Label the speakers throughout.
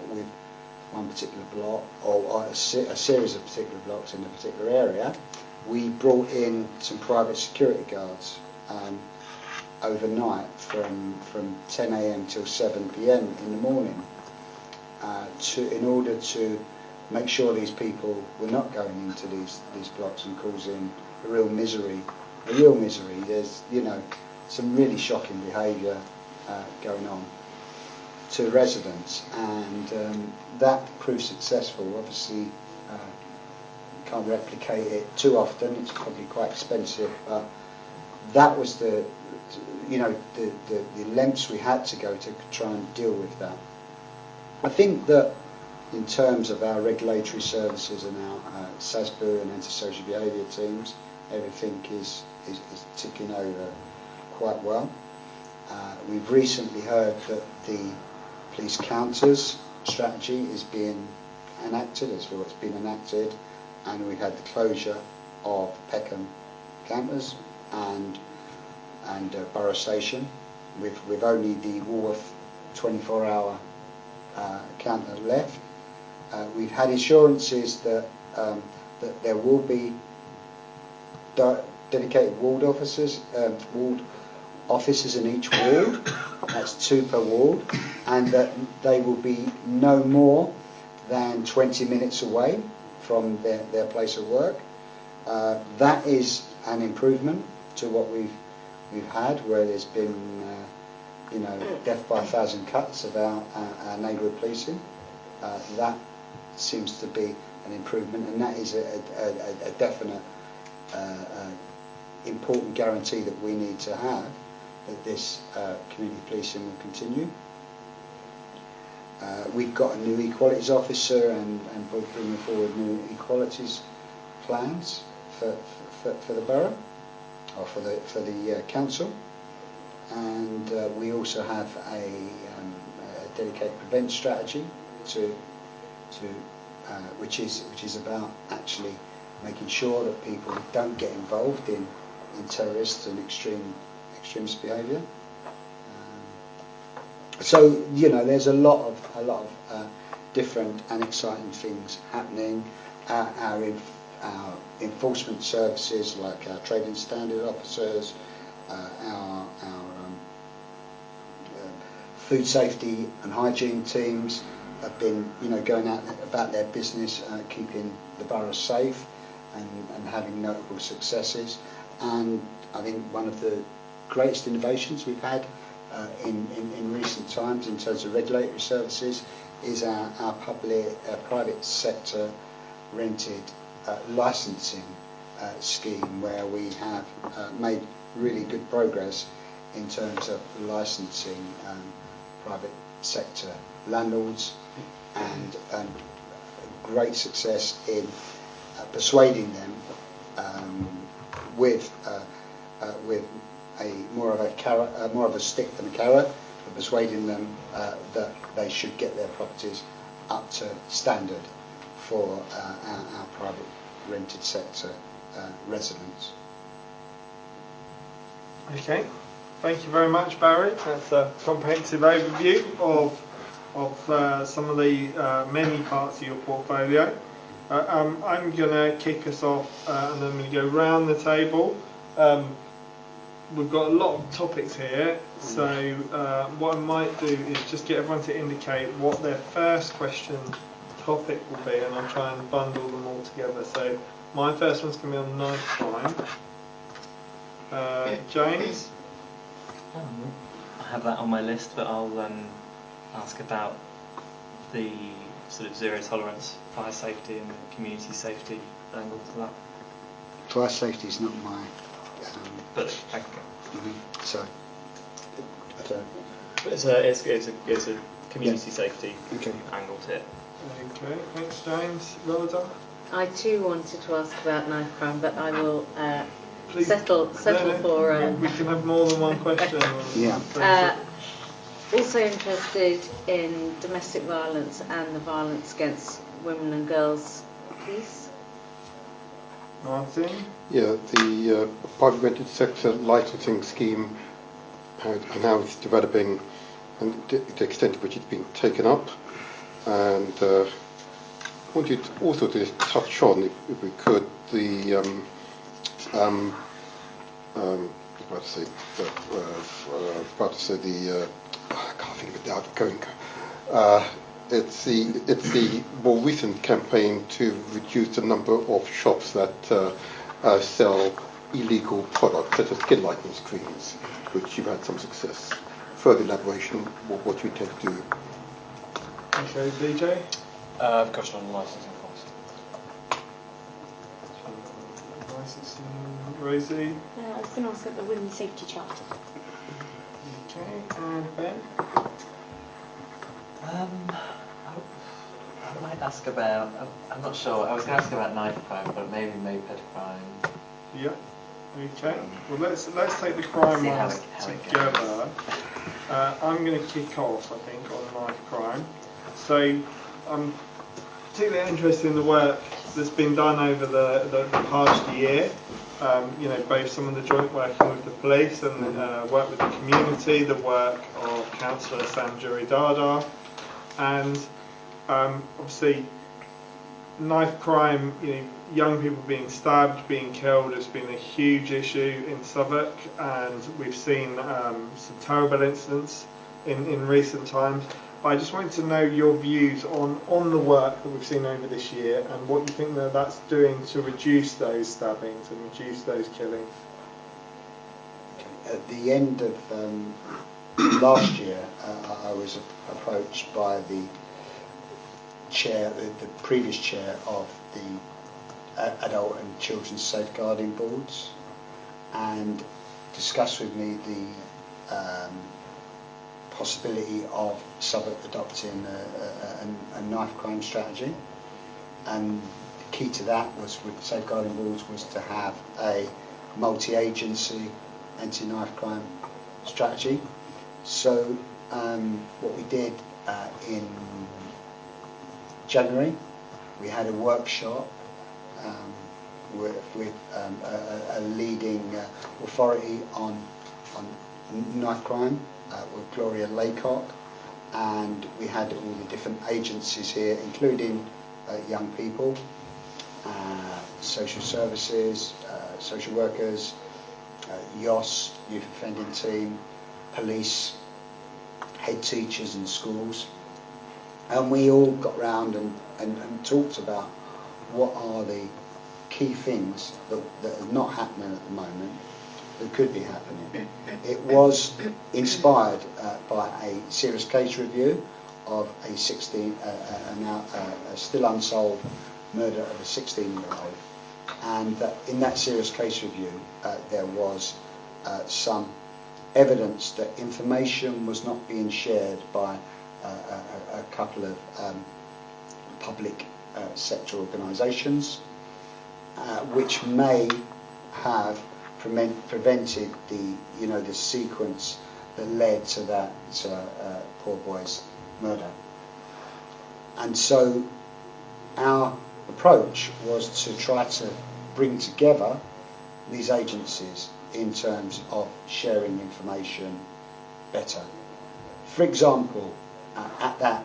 Speaker 1: with one particular block or a series of particular blocks in a particular area, we brought in some private security guards overnight from 10 a.m. till 7 p.m. in the morning in order to make sure these people were not going into these blocks and causing a real misery. There's, you know, some really shocking behaviour going on to residents, and that proved successful. Obviously, can't replicate it too often. It's probably quite expensive, but that was the lengths we had to go to try and deal with that. I think that in terms of our regulatory services and our SASBU and antisocial behaviour teams, everything is ticking over quite well. We've recently heard that the police counters strategy is being enacted, it's been enacted, and we had the closure of Peckham counters and Borough Station with only the Woolworth 24-hour counter left. We've had assurances that there will be dedicated ward officers in each ward. That's 2 per ward, and that they will be no more than 20 minutes away from their place of work. That is an improvement to what we've had, where there's been death by 1,000 cuts of our neighbourhood policing. That seems to be an improvement, and that is a definite important guarantee that we need to have, that this community policing will continue. We've got a new equalities officer and we're bringing forward new equalities plans for the borough, or for the council, and we also have a dedicated prevent strategy which is about actually making sure that people don't get involved in terrorist and extremist behaviour. So there's a lot of different and exciting things happening. Our enforcement services, like our trading standard officers, our food safety and hygiene teams have been going out about their business, keeping the borough safe and having notable successes. And I think one of the greatest innovations we've had in recent times in terms of regulatory services is our private sector rented licensing scheme, where we have made really good progress in terms of licensing private sector landlords, and great success in persuading them with a more of a stick than a carrot, but persuading them that they should get their properties up to standard for our private rented sector residents.
Speaker 2: Okay, thank you very much, Barry. That's a comprehensive overview of some of the many parts of your portfolio. I'm going to kick us off, and then we go round the table. We've got a lot of topics here, so what I might do is just get everyone to indicate what their first question topic will be, and I'll try and bundle them all together. So my first one's going to be on knife crime. James?
Speaker 3: I have that on my list, but I'll ask about the sort of zero tolerance fire safety and the community safety angle to that.
Speaker 1: Fire safety is not my...
Speaker 3: but
Speaker 1: so
Speaker 3: it's a community safety angle to it.
Speaker 2: Okay, thanks, James. Rhoda?
Speaker 4: I too wanted to ask about knife crime, but I will
Speaker 2: Please,
Speaker 4: settle for...
Speaker 2: we can have more than one question.
Speaker 1: Yeah.
Speaker 4: Also interested in domestic violence and the violence against women and girls, please.
Speaker 2: Martin?
Speaker 5: Yeah, the private rented sector licensing scheme, and how it's developing, and the extent to which it's being taken up. And wanted also to touch on, if we could, the I can't think of it now. It's the more recent campaign to reduce the number of shops that sell illegal products, such as skin lightening screens, which you've had some success. Further elaboration of what you intend to do.
Speaker 2: Okay, DJ?
Speaker 6: Question on licensing costs.
Speaker 2: Licensing, Rosie?
Speaker 7: I was going to ask about the Women's Safety Charter.
Speaker 2: Okay, and Ben?
Speaker 3: I might ask about, I'm not sure, I was going to ask about knife crime, but maybe moped crime.
Speaker 2: Yeah. Okay. Well, let's take the crime
Speaker 3: See how
Speaker 2: ones
Speaker 3: it
Speaker 2: together. I'm going to kick off, I think, on knife crime. So I'm particularly interested in the work that's been done over the past year. Both some of the joint working with the police and work with the community, the work of Councillor Sanjuri Dada, and obviously knife crime, young people being stabbed, being killed has been a huge issue in Southwark, and we've seen some terrible incidents in recent times. But I just wanted to know your views on the work that we've seen over this year and what you think that's doing to reduce those stabbings and reduce those killings.
Speaker 1: At the end of last year, I was approached by the chair, the previous chair of the Adult and Children's Safeguarding Boards, and discussed with me the possibility of Southwark adopting a knife crime strategy. And the key to that was, with Safeguarding Boards, was to have a multi-agency anti-knife crime strategy. So what we did in January, we had a workshop with a leading authority on knife crime with Gloria Laycock, and we had all the different agencies here, including young people, social services, social workers, YOS, youth offending team, police, head teachers in schools, and we all got round and talked about what are the key things that are not happening at the moment that could be happening. It was inspired by a serious case review of a still unsolved murder of a 16-year-old, and in that serious case review there was some evidence that information was not being shared by a couple of public sector organisations, which may have prevented the sequence that led to that poor boy's murder. And so our approach was to try to bring together these agencies in terms of sharing information better. For example, at that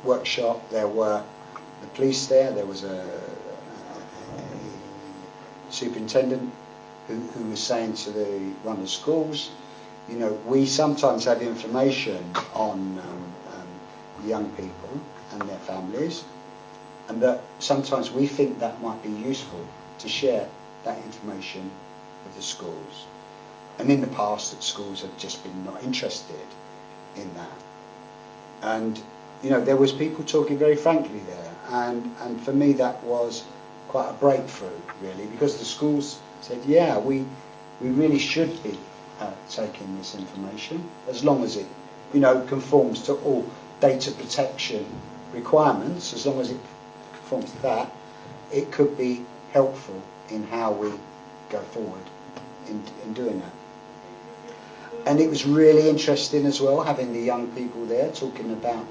Speaker 1: workshop there were the police there was a superintendent who was saying to one of the schools, we sometimes have information on young people and their families, and that sometimes we think that might be useful to share that information with the schools. And in the past, that schools have just been not interested in that. And there was people talking very frankly there, and for me that was quite a breakthrough, really, because the schools said, yeah, we really should be taking this information, as long as it conforms to all data protection requirements. As long as it conforms to that, it could be helpful in how we go forward in doing that. And it was really interesting as well, having the young people there talking about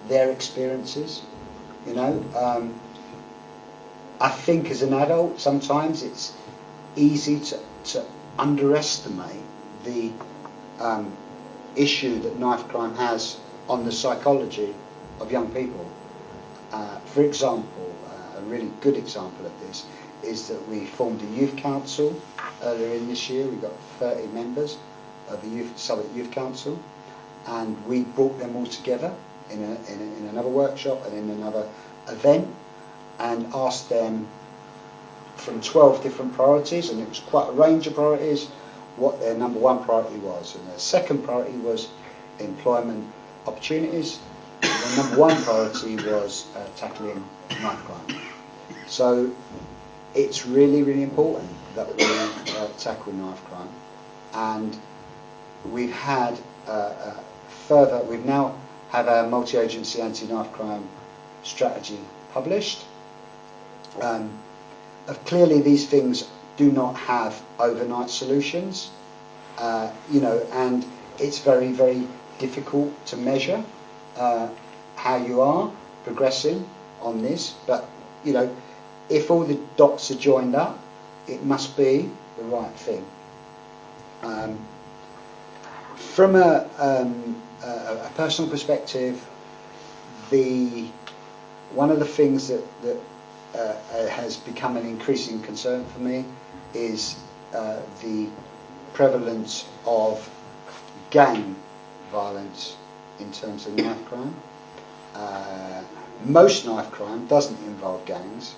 Speaker 1: their experiences. I think as an adult, sometimes it's easy to underestimate the issue that knife crime has on the psychology of young people. For example, a really good example of this is that we formed a youth council earlier in this year. We got 30 members of the Southwark Youth Council, and we brought them all together in another workshop and in another event, and asked them from 12 different priorities, and it was quite a range of priorities, what their number one priority was. And their second priority was employment opportunities. The number one priority was tackling knife crime. So it's really, really important that we tackle knife crime. And we've had we've now have our multi-agency anti-knife crime strategy published. Clearly these things do not have overnight solutions, and it's very, very difficult to measure how you are progressing on this, but if all the dots are joined up, it must be the right thing. From a personal perspective, one of the things that has become an increasing concern for me is the prevalence of gang violence in terms of knife crime. Most knife crime doesn't involve gangs,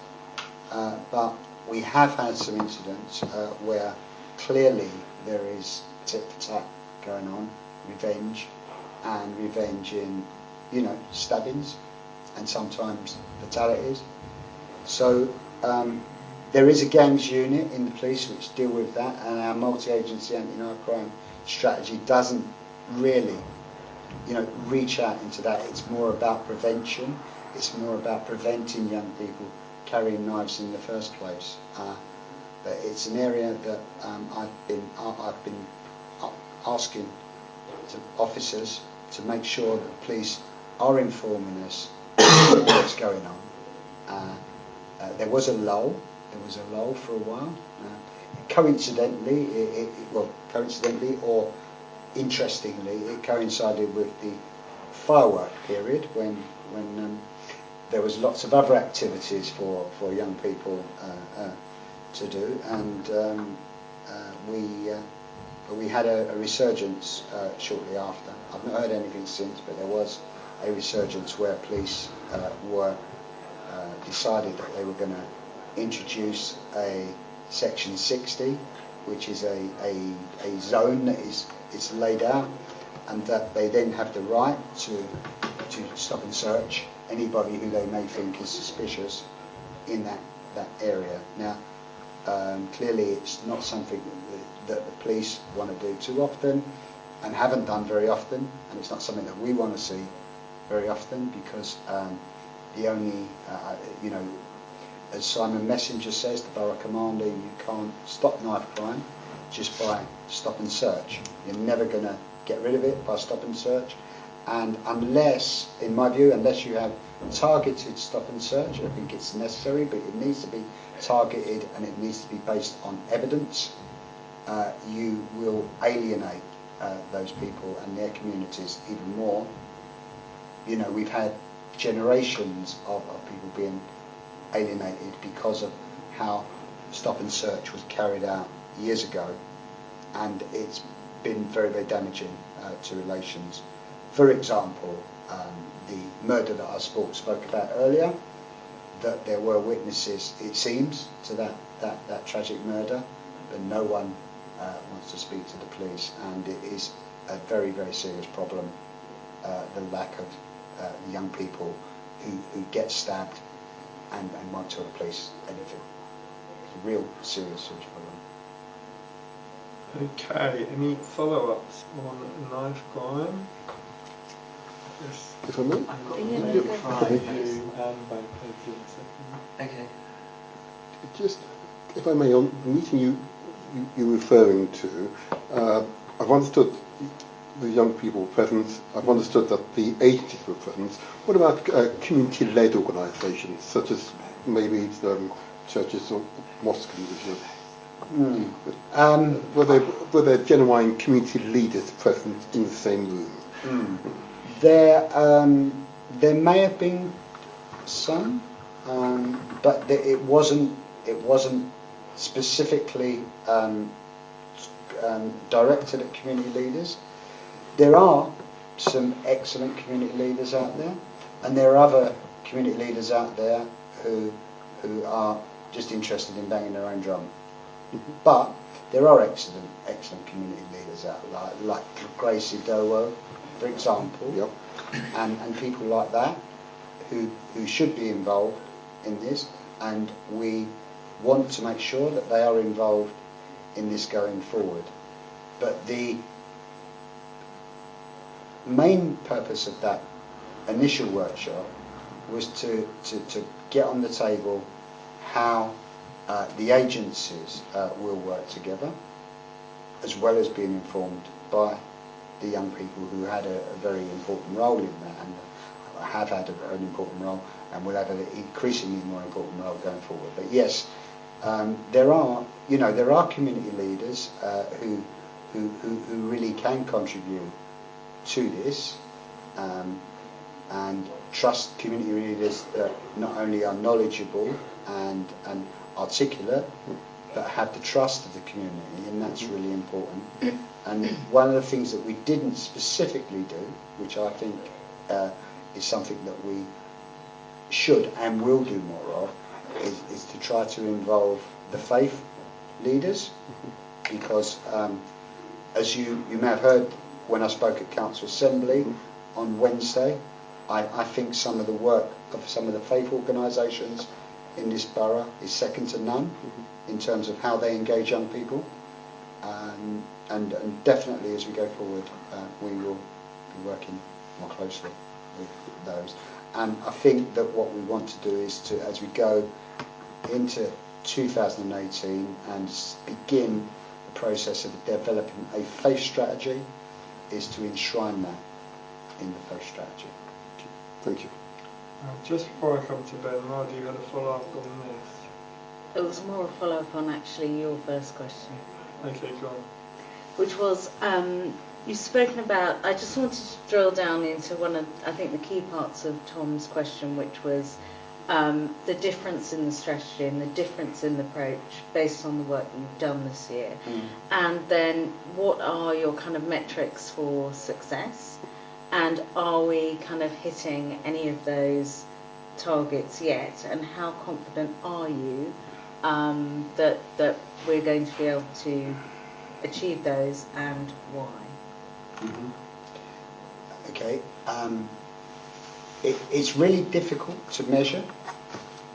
Speaker 1: but we have had some incidents where clearly there is tit-for-tat going on, revenge in, stabbings and sometimes fatalities. So there is a gangs unit in the police which deal with that, and our multi-agency anti-knife crime strategy doesn't really, reach out into that. It's more about prevention. It's more about preventing young people carrying knives in the first place. But it's an area that I've been asking to officers to make sure that the police are informing us what's going on. There was a lull for a while. Coincidentally or interestingly, it coincided with the firework period when there was lots of other activities for young people to do, and we had a resurgence shortly after. I've not heard anything since, but there was a resurgence where police decided that they were going to introduce a section 60, which is a zone that is laid out, and that they then have the right to stop and search anybody who they may think is suspicious in that area. Now, clearly it's not something that the police want to do too often and haven't done very often, and it's not something that we want to see very often, because the only, as Simon Messenger says, the borough commander, you can't stop knife crime just by stop and search. You're never going to get rid of it by stop and search, and unless, in my view, unless you have targeted stop and search, I think it's necessary, but it needs to be targeted and it needs to be based on evidence. You will alienate those people and their communities even more. We've had generations of people being alienated because of how stop and search was carried out years ago, and it's been very, very damaging to relations. For example, the murder that I spoke about earlier, that there were witnesses, it seems, to that tragic murder, but no one wants to speak to the police, and it is a very, very serious problem, the lack of young people who get stabbed and won't tell the police anything. It's a real serious problem.
Speaker 2: Okay, any follow-ups on knife crime? Yes.
Speaker 5: If I may?
Speaker 3: I've got Okay.
Speaker 5: Just, if I may, on the meeting you're referring to, I've understood the young people present, I've understood that the agencies were present. What about community-led organisations, such as maybe churches or mosques? Were there genuine community leaders present in the same room?
Speaker 1: There may have been some, but it wasn't specifically directed at community leaders. There are some excellent community leaders out there, and there are other community leaders out there who are just interested in banging their own drum. But there are excellent community leaders out there, like Gracie Dowo, for example,
Speaker 5: Yep.
Speaker 1: and people like that who should be involved in this, and we want to make sure that they are involved in this going forward. But the main purpose of that initial workshop was to get on the table how the agencies will work together, as well as being informed by the young people who had a very important role in that, and have had an important role, and will have an increasingly more important role going forward. But yes, there are community leaders who really can contribute to this, and trust community leaders that not only are knowledgeable and articulate, but have the trust of the community, and that's really important. And one of the things that we didn't specifically do, which I think is something that we should and will do more of, is to try to involve the faith leaders, because as you may have heard when I spoke at Council Assembly on Wednesday, I think some of the work of some of the faith organisations in this borough is second to none in terms of how they engage young people, and definitely as we go forward we will be working more closely with those. And I think that what we want to do is to, as we go into 2018 and begin the process of developing a faith strategy, is to enshrine that in the faith strategy.
Speaker 5: Thank you.
Speaker 2: Just before I come to Ben, Margie, you had a follow-up on this.
Speaker 4: It was more a follow-up on actually your first question.
Speaker 2: Okay, go on.
Speaker 4: Which was, you've spoken about, I just wanted to drill down into one of, I think, the key parts of Tom's question, which was the difference in the strategy and the difference in the approach based on the work you've done this year. And then what are your kind of metrics for success? And are we kind of hitting any of those targets yet? And how confident are you that we're going to be able to achieve those, and why?
Speaker 1: Okay. It's really difficult to measure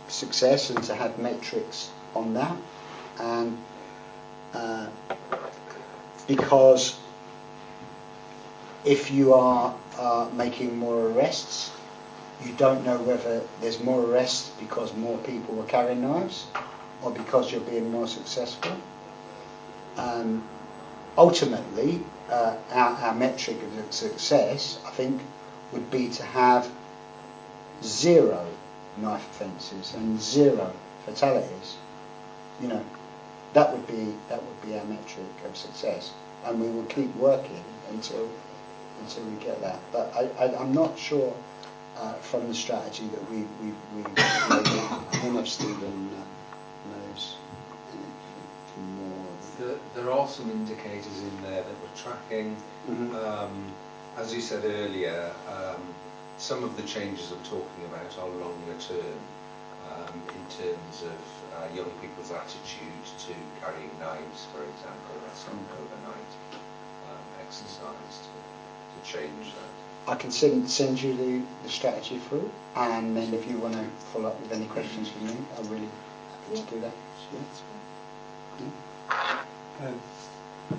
Speaker 1: success and to have metrics on that, and because if you are making more arrests, you don't know whether there's more arrests because more people are carrying knives or because you're being more successful. Ultimately, our metric of success, I think, would be to have 0 knife offences and 0 fatalities. You know, that would be our metric of success, and we will keep working until we get that. But I'm not sure from the strategy that we made. I don't know if Stephen knows anything more.
Speaker 8: There are some indicators in there that we're tracking. As you said earlier, some of the changes I'm talking about are longer term in terms of young people's attitude to carrying knives, for example. That's not an overnight exercise to change that.
Speaker 1: I can send you the strategy through, and then if you want to follow up with any questions from me, I'm really happy to do that.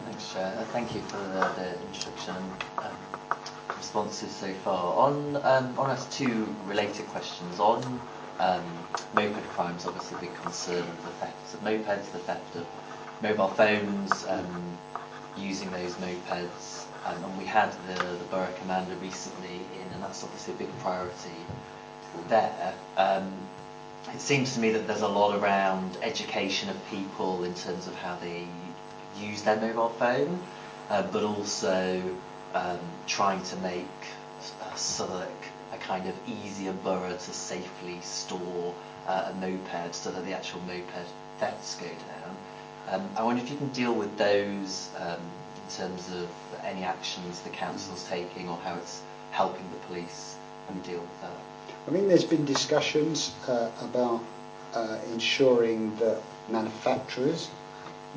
Speaker 9: Thanks, Chair. Thank you for the introduction responses so far. On us 2 related questions. On moped crimes, obviously a big concern of the theft of mopeds, the theft of mobile phones, using those mopeds. And we had the Borough Commander recently in, and that's obviously a big priority there. It seems to me that there's a lot around education of people in terms of how they use their mobile phone, but also trying to make Southwark a kind of easier borough to safely store a moped so that the actual moped thefts go down. I wonder if you can deal with those in terms of any actions the council's taking or how it's helping the police deal with that.
Speaker 1: I mean, there's been discussions about ensuring that manufacturers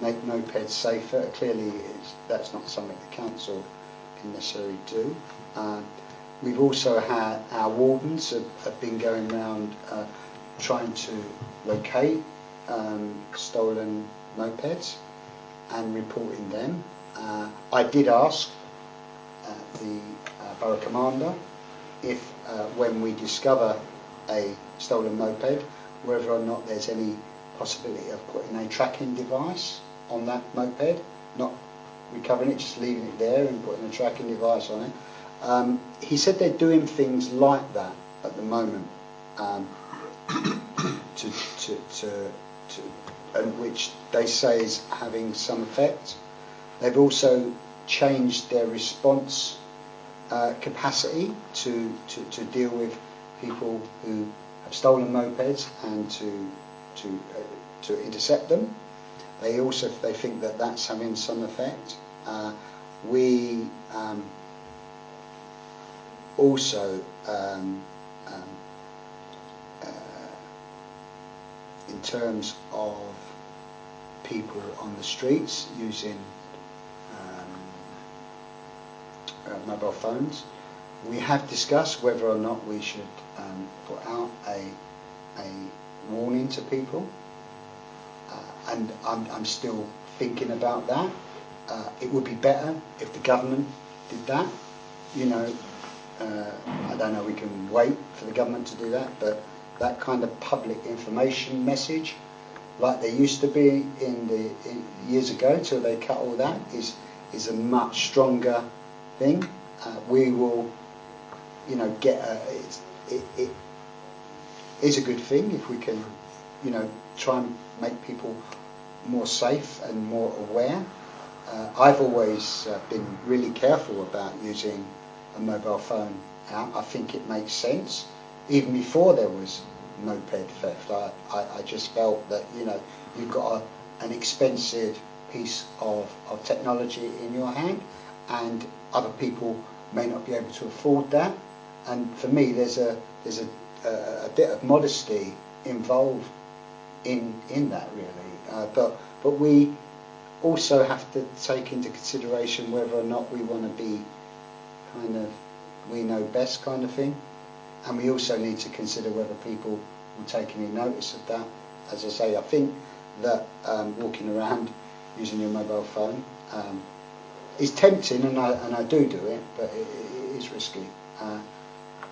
Speaker 1: make mopeds safer. Clearly, that's not something the council can necessarily do. We've also had our wardens have been going around trying to locate stolen mopeds and reporting them. I did ask the borough commander if when we discover a stolen moped, whether or not there's any possibility of putting a tracking device on that moped, not recovering it, just leaving it there and putting a tracking device on it. He said they're doing things like that at the moment, which they say is having some effect. They've also changed their response capacity to deal with people who have stolen mopeds and to intercept them. They think that that's having some effect. We also in terms of people on the streets using mobile phones, we have discussed whether or not we should put out a warning to people, and I'm still thinking about that. It would be better if the government did that. You know, I don't know, we can wait for the government to do that, but that kind of public information message, like there used to be in years ago till they cut all that, is a much stronger thing. We will, you know, it is a good thing if we can, you know, try and make people more safe and more aware. I've always been really careful about using a mobile phone out. I think it makes sense. Even before there was moped theft, I just felt that, you know, you've got an expensive piece of technology in your hand, and other people may not be able to afford that. And for me, there's a bit of modesty involved in that, really. But we also have to take into consideration whether or not we want to be kind of we know best kind of thing, and we also need to consider whether people will take any notice of that. As I say, I think that walking around using your mobile phone is tempting, and I do it, but it is risky.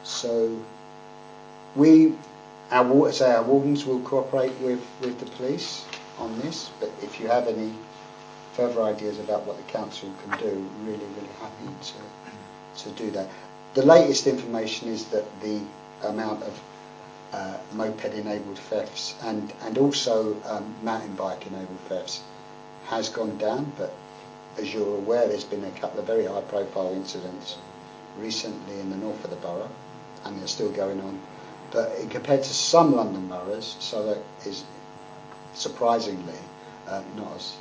Speaker 1: So our wardens will cooperate with the police on this, but if you have any further ideas about what the council can do, really happy to do that. The latest information is that the amount of moped-enabled thefts and also mountain bike-enabled thefts has gone down, but as you're aware, there's been a couple of very high-profile incidents recently in the north of the borough, and they're still going on. But compared to some London boroughs, Southwark is surprisingly not as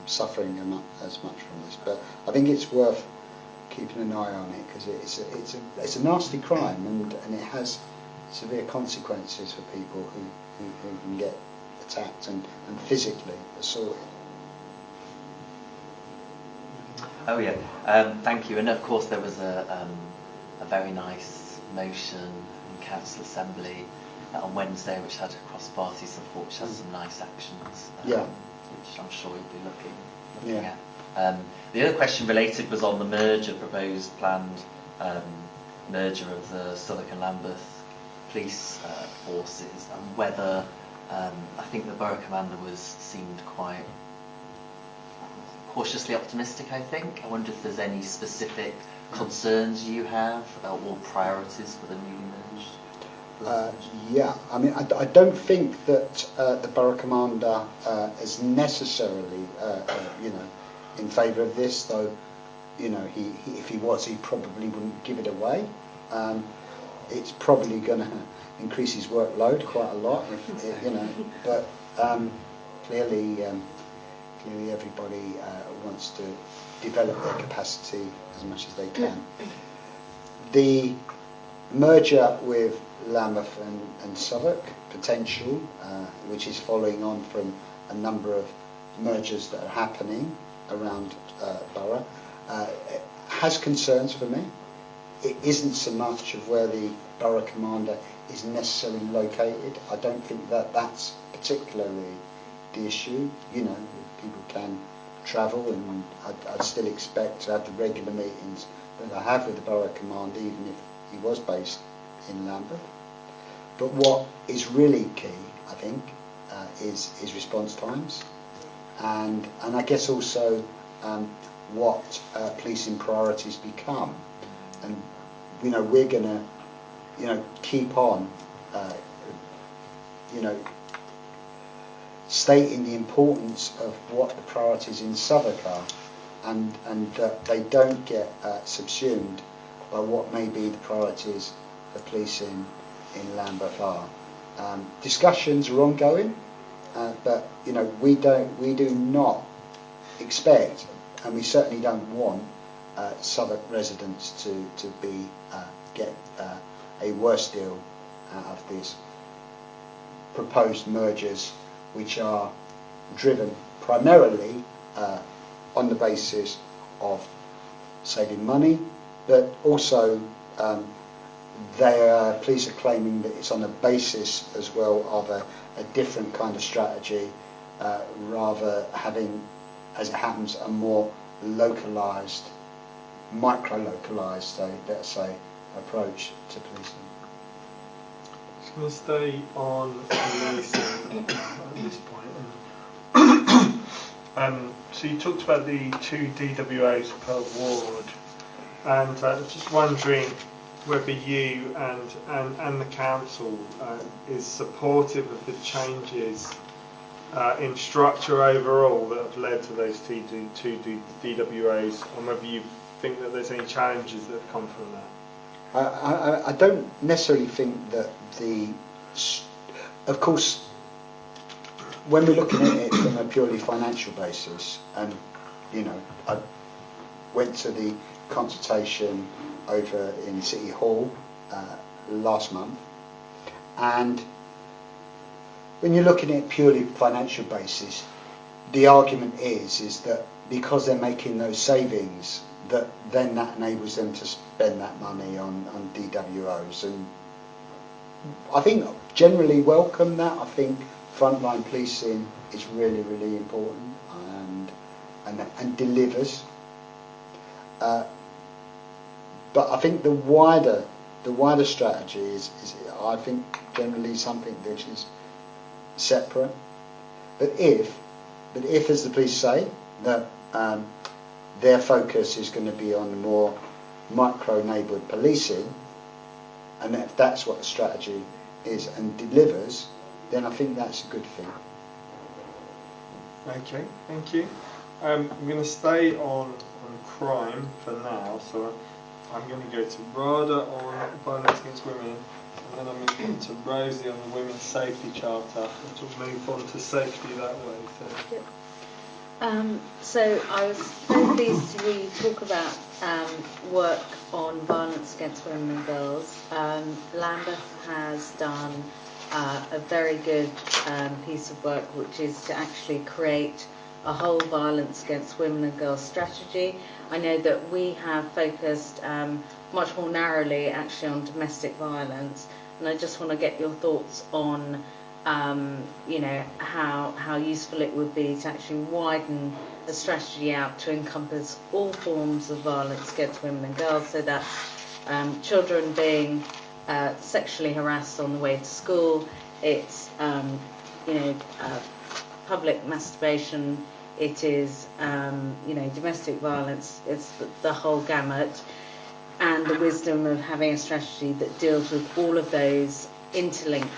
Speaker 1: suffering as much from this. But I think it's worth keeping an eye on it, because it's a nasty crime, and it has severe consequences for people who can get attacked and physically assaulted.
Speaker 9: Oh yeah, thank you. And of course there was a very nice motion in Council Assembly on Wednesday which had cross-party support, which has some nice actions, which I'm sure you'll be looking at. The other question related was on the proposed planned merger of the Southwark and Lambeth police forces, and whether I think the borough commander seemed quite cautiously optimistic. I wonder if there's any specific concerns you have or priorities for the newly merged.
Speaker 1: I mean, I don't think that the borough commander is necessarily, in favour of this, though, if he was, he probably wouldn't give it away. it's probably going to increase his workload quite a lot, if, you know. But clearly everybody wants to develop their capacity as much as they can. The merger with Lambeth and Southwark potential, which is following on from a number of mergers that are happening around Borough, has concerns for me. It isn't so much of where the Borough Commander is necessarily located. I don't think that that's particularly the issue. You know, people can travel, and I'd still expect to have the regular meetings that I have with the Borough Commander, even if he was based in Lambeth. But what is really key, I think, is response times, and I guess also what policing priorities become. And you know, we're going to, you know, keep on, you know, stating the importance of what the priorities in Southwark are, and they don't get subsumed by what may be the priorities for policing in Lambeth are. Discussions are ongoing, but you know, we do not expect, and we certainly don't want Southwark residents to get a worse deal out of these proposed mergers, which are driven primarily on the basis of saving money, but also police are claiming that it's on the basis as well of a different kind of strategy, rather having, as it happens, a more localised, micro-localised, let's say, approach to policing.
Speaker 2: Just going to stay on policing at this point. So you talked about the 2 DWOs per ward, and just wondering whether you and the council is supportive of the changes in structure overall that have led to those two DWOs, or whether you think that there's any challenges that have come from that.
Speaker 1: I don't necessarily think that of course, when we're looking at it from a purely financial basis, and you know, I went to the consultation over in City Hall last month, and when you're looking at it purely financial basis, the argument is that because they're making those savings, that then that enables them to spend that money on DWOs, and I think generally welcome that. I think frontline policing is really, really important and delivers. But I think the wider strategy is I think generally something which is separate. But if as the police say, that their focus is going to be on the more micro-neighbourhood policing, and if that's what the strategy is and delivers, then I think that's a good thing.
Speaker 2: Okay, thank you. We're going to stay on crime for now, so I'm going to go to Rada on violence against women, and then I'm going to come to Rosie on the Women's Safety Charter, which will move on to safety that way. So.
Speaker 4: Yep. So I was very pleased to hear you talk about work on violence against women and girls. Lambeth has done a very good piece of work, which is to actually create a whole violence against women and girls strategy. I know that we have focused much more narrowly actually on domestic violence, and I just want to get your thoughts on you know, how useful it would be to actually widen the strategy out to encompass all forms of violence against women and girls, so that children being sexually harassed on the way to school, it's you know, public masturbation, it is you know, domestic violence, it's the whole gamut, and the wisdom of having a strategy that deals with all of those interlinked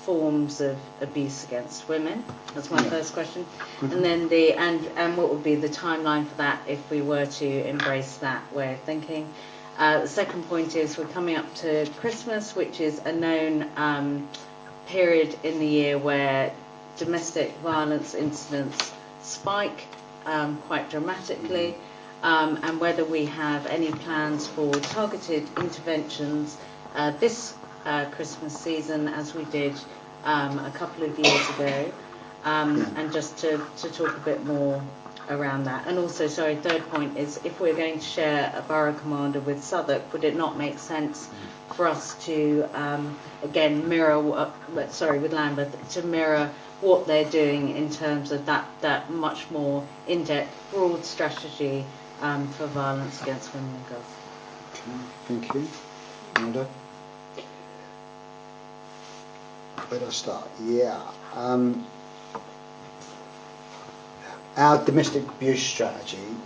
Speaker 4: forms of abuse against women. That's my first question. And then and what would be the timeline for that if we were to embrace that way of thinking? The second point is we're coming up to Christmas, which is a known period in the year where domestic violence incidents spike quite dramatically, and whether we have any plans for targeted interventions this Christmas season, as we did a couple of years ago, and just to talk a bit more around that. And also, sorry, third point is, if we're going to share a borough commander with Southwark, would it not make sense for us to again mirror with Lambeth, to mirror what they're doing in terms of that much more in-depth, broad strategy for violence against women and girls.
Speaker 1: Okay, thank you. Amanda? Where do I start? Yeah. Our domestic abuse strategy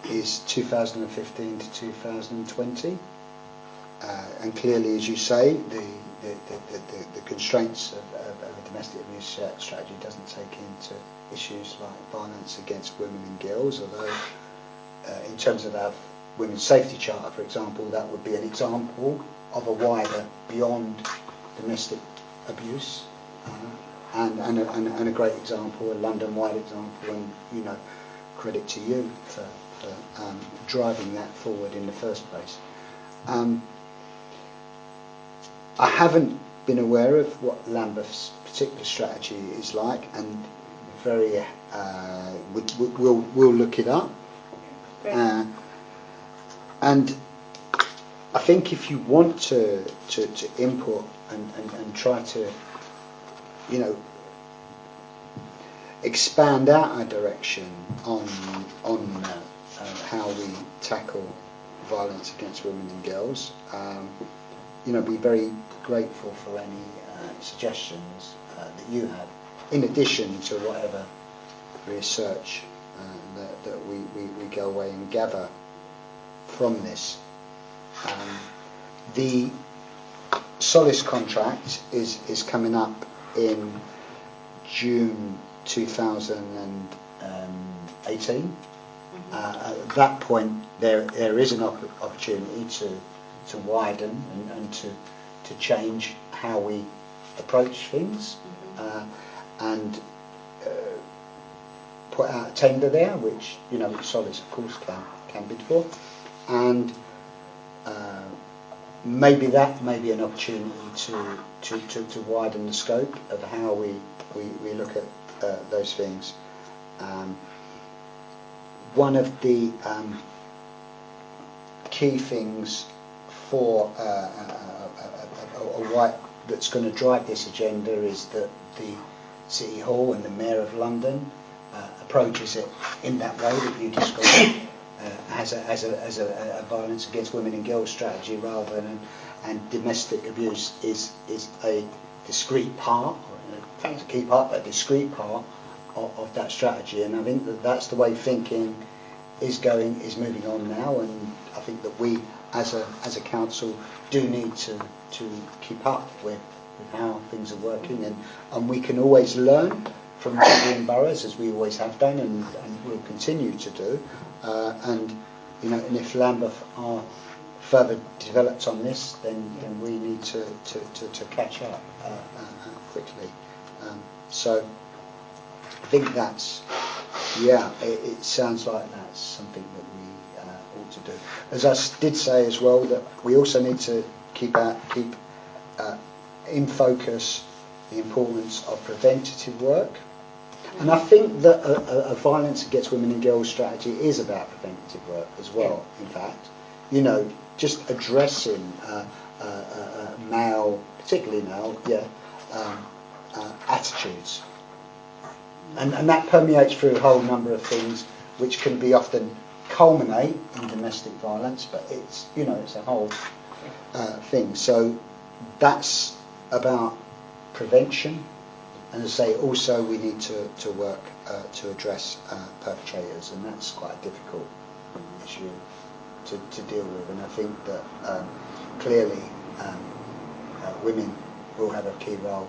Speaker 1: is 2015 to 2020, and clearly, as you say, the constraints of a domestic abuse strategy doesn't take into issues like violence against women and girls, although in terms of our Women's Safety Charter, for example, that would be an example of a wider, beyond domestic abuse, and a great example, a London-wide example, and credit to you for driving that forward in the first place. I haven't been aware of what Lambeth's particular strategy is like, and we'll look it up. And I think if you want to input and try to expand out our direction on how we tackle violence against women and girls, be very grateful for any suggestions that you have, in addition to whatever research that we go away and gather from this. The Solace contract is coming up in June 2018. At that point, there is an opportunity to widen and to change how we approach things, and put out a tender there, which Solace of course can bid for, and maybe that may be an opportunity to widen the scope of how we look at those things. One of the key things for that's going to drive this agenda is that the City Hall and the Mayor of London approaches it in that way that you described, as a violence against women and girls strategy, rather than, and domestic abuse is a discrete part, or in fact a key part, but a discrete part of that strategy. And I think that's the way thinking is moving on now, and I think that we as a council do need to keep up with how things are working, and we can always learn from neighbouring boroughs, as we always have done, and will continue to do. And if Lambeth are further developed on this, then we need to catch up quickly. So I think that's, it sounds like that's something that we ought to do. As I did say as well, that we also need to keep in focus the importance of preventative work. And I think that a violence against women and girls strategy is about preventative work as well. In fact, just addressing particularly male, attitudes, and that permeates through a whole number of things, which can be often culminate in domestic violence. But it's it's a whole thing. So that's about prevention. And as I say, also we need to work to address perpetrators, and that's quite a difficult issue to deal with. And I think that clearly women will have a key role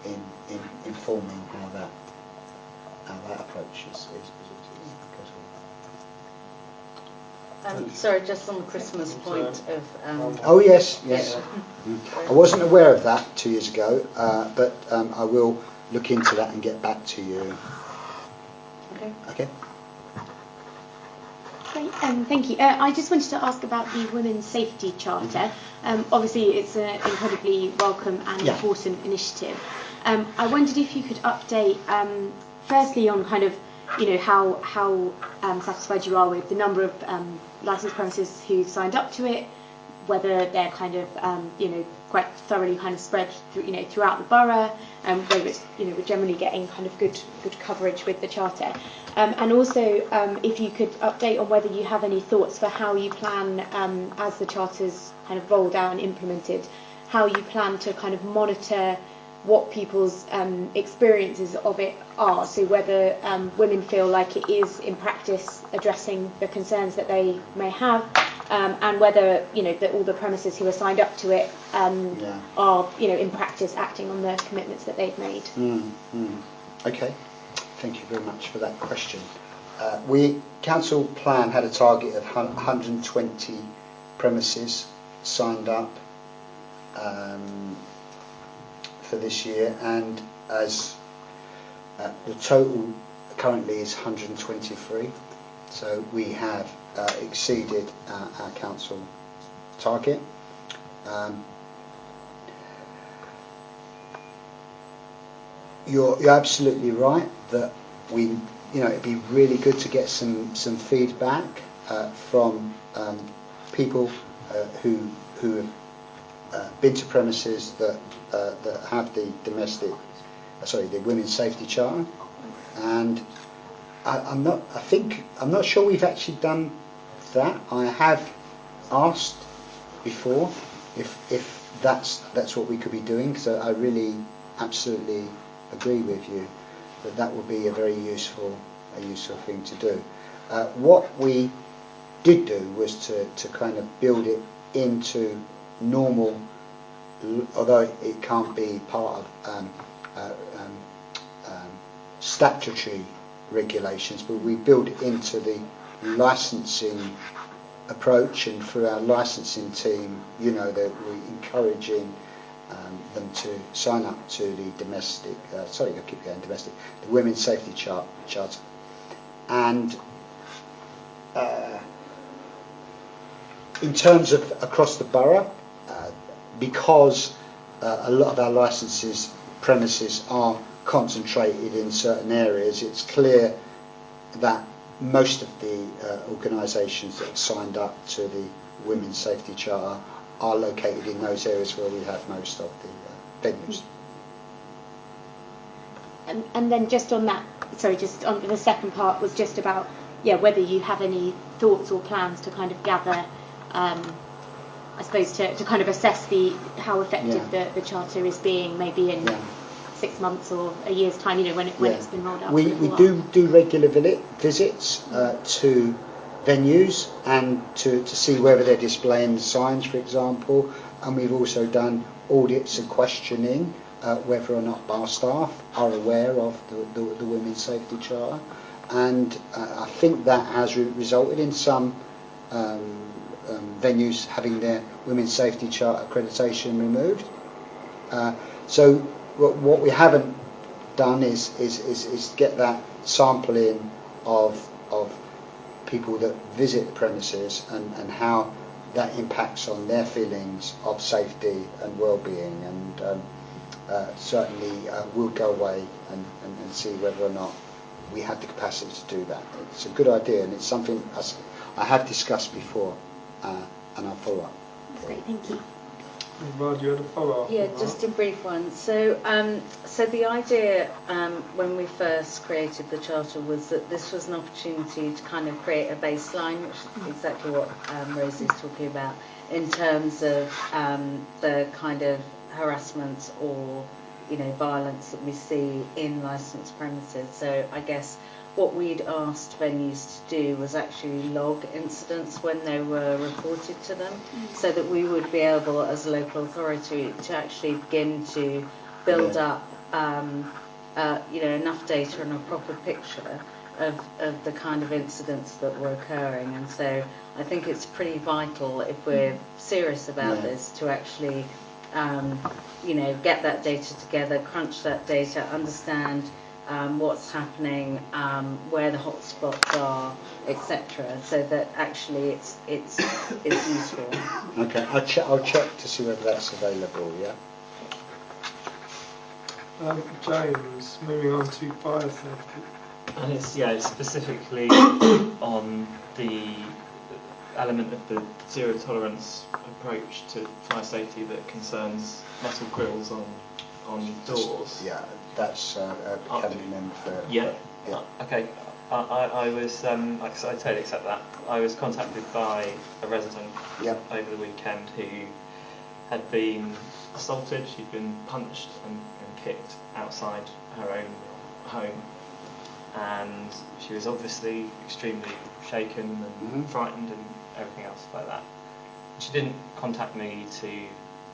Speaker 1: in informing how that approach goes
Speaker 4: Sorry, just on the Christmas point of...
Speaker 1: oh yes, yes. I wasn't aware of that 2 years ago, but I will look into that and get back to you.
Speaker 4: Okay.
Speaker 1: Okay.
Speaker 7: Great, thank you. I just wanted to ask about the Women's Safety Charter. Obviously, it's an incredibly welcome and important initiative. I wondered if you could update, firstly, on kind of, how satisfied you are with the number of licensed premises who've signed up to it, whether they're kind of, quite thoroughly kind of spread, throughout the borough, whether it's, we're generally getting kind of good coverage with the charter. And also, if you could update on whether you have any thoughts for how you plan, as the charter's kind of rolled out and implemented, how you plan to kind of monitor what people's experiences of it are. So whether women feel like it is in practice addressing the concerns that they may have, and whether that all the premises who are signed up to it are in practice acting on the commitments that they've made.
Speaker 1: Okay, thank you very much for that question. Council plan had a target of 120 premises signed up for this year, and as the total currently is 123, so we have exceeded our council target. You're absolutely right that it'd be really good to get some feedback from people who have been to premises that have the the Women's Safety Charter, and I'm not sure we've actually done that. I have asked before if that's what we could be doing, so I really absolutely agree with you that would be a very useful thing to do. What we did do was to kind of build it into normal, although it can't be part of statutory regulations, but we build it into the licensing approach, and through our licensing team, that we're encouraging them to sign up to the the Women's Safety Charter. And in terms of across the borough, because a lot of our premises are concentrated in certain areas, it's clear that most of the organisations that have signed up to the Women's Safety Charter are located in those areas where we have most of the venues.
Speaker 7: And then just on that, just on the second part was just about whether you have any thoughts or plans to kind of gather, I suppose to kind of assess how effective the charter is being, maybe in 6 months or a year's time, when it's been rolled out.
Speaker 1: We do regular visits to venues and to see whether they're displaying signs, for example, and we've also done audits and questioning whether or not bar staff are aware of the Women's Safety Charter, and I think that has resulted in some venues having their Women's Safety Charter accreditation removed. So what we haven't done is get that sampling of people that visit the premises and how that impacts on their feelings of safety and well-being, and certainly we'll go away and see whether or not we have the capacity to do that. It's a good idea, and it's something I have discussed before, and I'll follow up.
Speaker 7: That's great, thank you.
Speaker 2: Rod, you had a follow-up?
Speaker 4: Yeah, just a brief one. So the idea when we first created the charter was that this was an opportunity to kind of create a baseline, which is exactly what Rosie's talking about, in terms of the kind of harassment or violence that we see in licensed premises. So I guess what we'd asked venues to do was actually log incidents when they were reported to them, so that we would be able, as a local authority, to actually begin to build up enough data and a proper picture of the kind of incidents that were occurring, and so I think it's pretty vital if we're serious about this to actually get that data together, crunch that data, understand what's happening, where the hotspots are, etc., so that actually it's useful.
Speaker 1: Okay, I'll check to see whether that's available. Yeah.
Speaker 2: James, moving on to fire safety.
Speaker 3: And it's specifically on the element of the zero tolerance approach to fire safety that concerns metal grills on doors.
Speaker 1: Yeah, that's Academy member for.
Speaker 3: Yeah. Okay. I was I totally accept that. I was contacted by a resident over the weekend who had been assaulted. She'd been punched and kicked outside her own home, and she was obviously extremely shaken and frightened and everything else like that. She didn't contact me to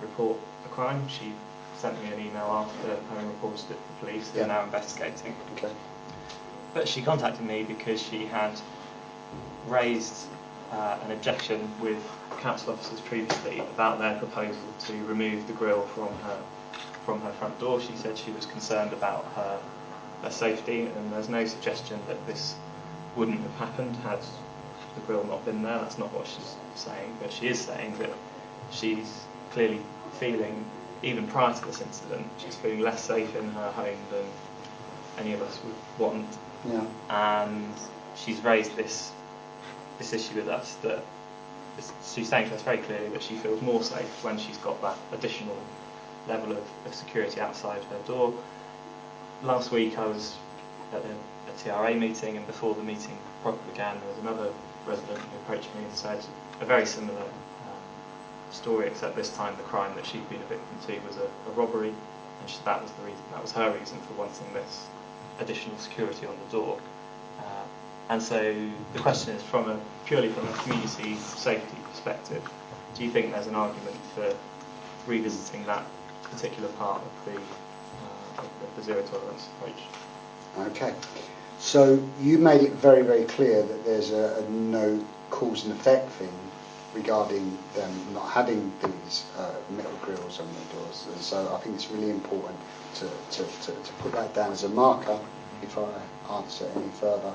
Speaker 3: report the crime. She sent me an email after having reported it to the police. They're now investigating.
Speaker 1: Okay.
Speaker 3: But she contacted me because she had raised an objection with council officers previously about their proposal to remove the grille from her front door. She said she was concerned about her safety, and there's no suggestion that this wouldn't have happened had the grille not been there. That's not what she's saying, but she is saying that she's clearly feeling, even prior to this incident, she's feeling less safe in her home than any of us would want.
Speaker 1: Yeah.
Speaker 3: And she's raised this issue with us that she's saying to us very clearly that she feels more safe when she's got that additional level of security outside her door. Last week I was at a TRA meeting, and before the meeting properly began, there was another resident who approached me and said a very similar story, except this time the crime that she'd been a victim to was a robbery, and that was her reason for wanting this additional security on the door. And so the question is, purely from a community safety perspective, do you think there's an argument for revisiting that particular part of the zero tolerance approach?
Speaker 1: Okay. So you made it very, very clear that there's a no cause and effect thing regarding them not having these metal grills on their doors. And so I think it's really important to put that down as a marker before I answer any further.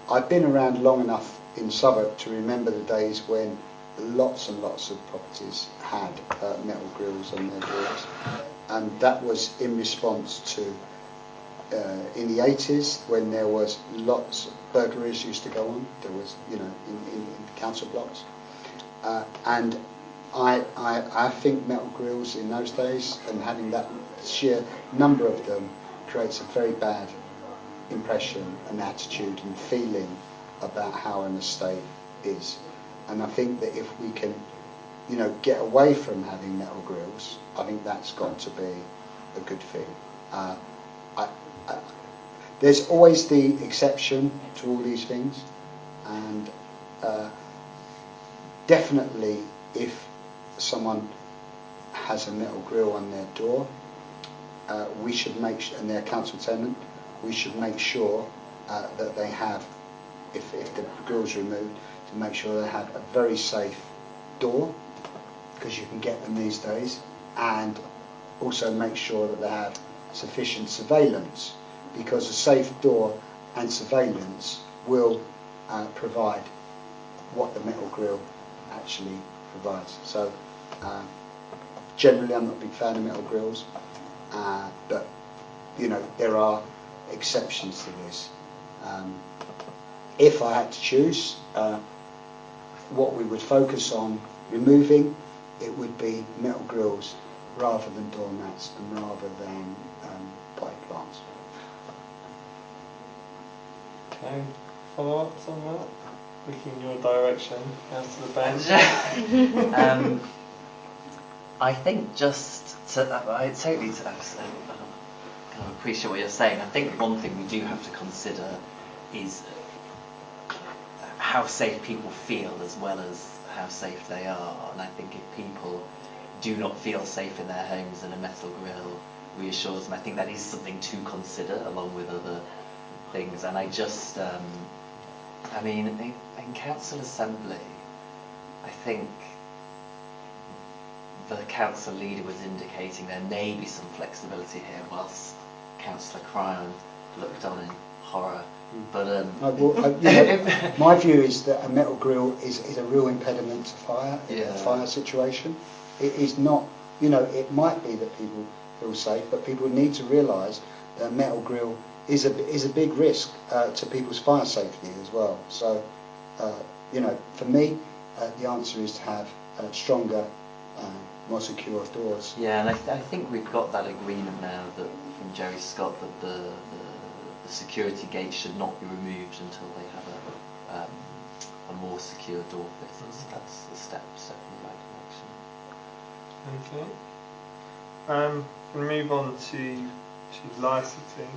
Speaker 1: I've been around long enough in Southwark to remember the days when lots and lots of properties had metal grills on their doors, and that was in response to in the 80s when there was lots of burglaries used to go on. There was, in council blocks, and I think metal grills in those days, and having that sheer number of them, creates a very bad impression and attitude and feeling about how an estate is. And I think that if we can, get away from having metal grills, I think that's got to be a good thing. There's always the exception to all these things, and definitely if someone has a metal grill on their door, we should make and they're a council tenant, we should make sure that they have, if the grill's removed, to make sure they have a very safe door, because you can get them these days, and also make sure that they have sufficient surveillance, because a safe door and surveillance will provide what the metal grill actually provides. So generally I'm not a big fan of metal grills, but there are exceptions to this. If I had to choose what we would focus on removing, it would be metal grills rather than doormats and rather than potted plants.
Speaker 2: Okay, follow-ups on that? Looking in your direction, as to the bench.
Speaker 9: I think I totally kind of appreciate what you're saying. I think one thing we do have to consider is how safe people feel as well as how safe they are. And I think if people do not feel safe in their homes and a metal grill reassures them, I think that is something to consider along with other things, and I just, I mean, in council assembly, I think the council leader was indicating there may be some flexibility here, whilst Councillor Cryan looked on in horror. But
Speaker 1: my view is that a metal grill is a real impediment to fire in a fire situation. It is not, it might be that people feel safe, but people need to realise that a metal grill is a big risk to people's fire safety as well. So, for me, the answer is to have stronger, more secure doors.
Speaker 9: Yeah, and I think we've got that agreement now that from Jerry Scott that the security gate should not be removed until they have a more secure door fit. That's a step in the right direction.
Speaker 2: Okay. We'll move on to licensing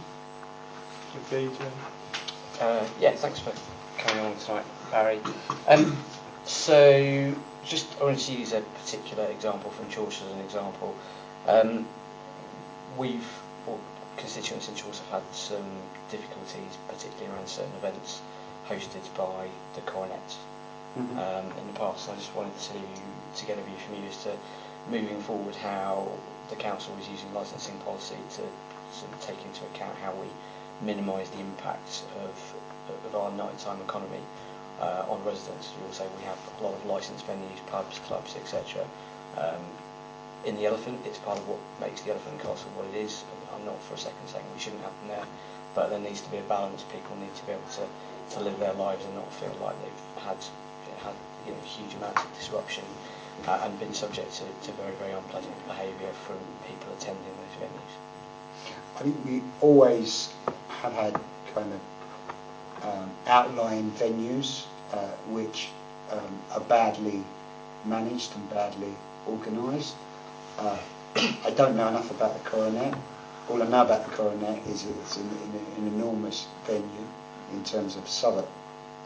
Speaker 2: with BJ.
Speaker 6: Yeah, thanks for coming on tonight, Barry. So, I wanted to use a particular example from Chorlton as an example. Constituents in Chorlton have had some difficulties, particularly around certain events hosted by the Coronet in the past. I just wanted to get a view from you as to moving forward how the council is using licensing policy to sort of take into account how we minimise the impact of our nighttime economy on residents. You also we have a lot of licensed venues, pubs, clubs, etc. In the Elephant, it's part of what makes the Elephant Castle what it is. I'm not for a second saying we shouldn't have them there, but there needs to be a balance. People need to be able to live their lives and not feel like they've had huge amounts of disruption and been subject to very, very unpleasant behaviour from people attending those venues.
Speaker 1: I think we always have had kind of outlying venues which are badly managed and badly organised. I don't know enough about the Coronet. All I know about the Coronet is it's an enormous venue in terms of Southwark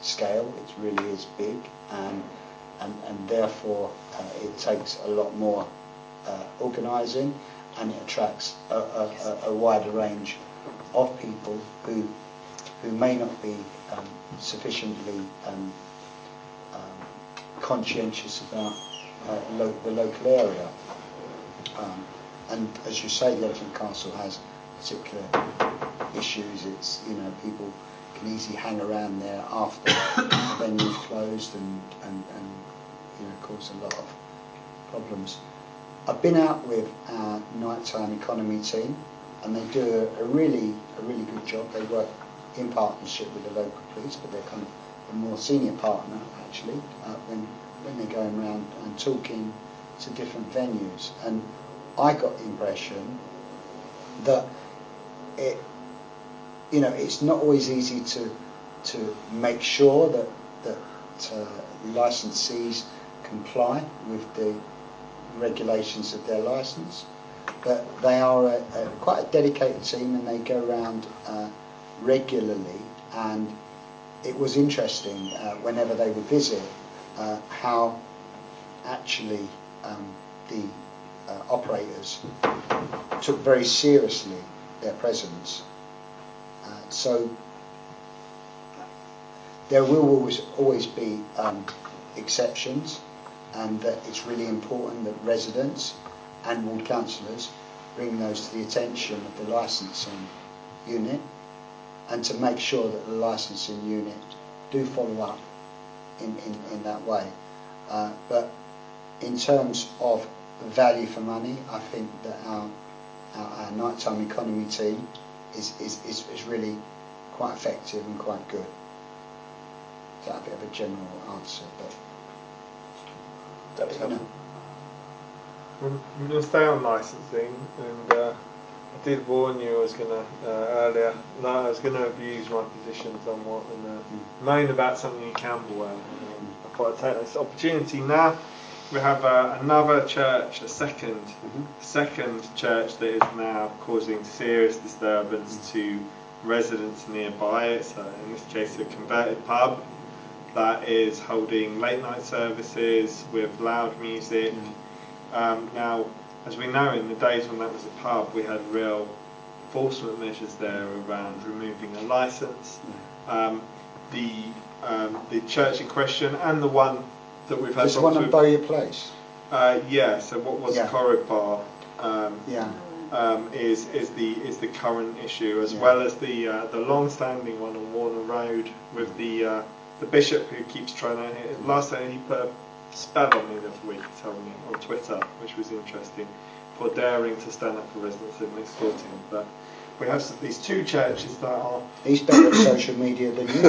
Speaker 1: scale. It really is big, and therefore it takes a lot more organising, and it attracts a wider range of people who may not be sufficiently conscientious about the local area. And as you say, the Elephant Castle has particular issues. It's people can easily hang around there after the venue's closed and cause a lot of problems. I've been out with our nighttime economy team, and they do a really good job. They work in partnership with the local police, but they're kind of a more senior partner actually when they're going around and talking to different venues. And I got the impression that it's not always easy to make sure that licensees comply with the regulations of their license, but they are quite a dedicated team, and they go around regularly. And it was interesting whenever they would visit how actually the operators took very seriously their presence. So there will always be exceptions, and that it's really important that residents and ward councillors bring those to the attention of the licensing unit, and to make sure that the licensing unit do follow up in that way. But in terms of value for money, I think that our nighttime economy team is really quite effective and quite good. That's a bit of a general answer, but
Speaker 6: that was helpful.
Speaker 2: We're going to stay on licensing, and I did warn you I was going to earlier. No, I was going to abuse my position somewhat and moan about something in Camberwell. I thought I'd take this opportunity now. We have another church, a second church that is now causing serious disturbance to residents nearby it. So in this case, a converted pub that is holding late night services with loud music. Now, as we know, in the days when that was a pub, we had real enforcement measures there around removing a licence. The church in question and the one that we've had.
Speaker 1: This one at Barrie Place.
Speaker 2: Yeah. So what was Corridor is the current issue, as well as the long-standing one on Warner Road with the bishop who keeps trying to. Last time he put a spell on me this week, he told me on Twitter, which was interesting, for daring to stand up for residents in this to him. But we have these two churches that are.
Speaker 1: He's better at social media than you.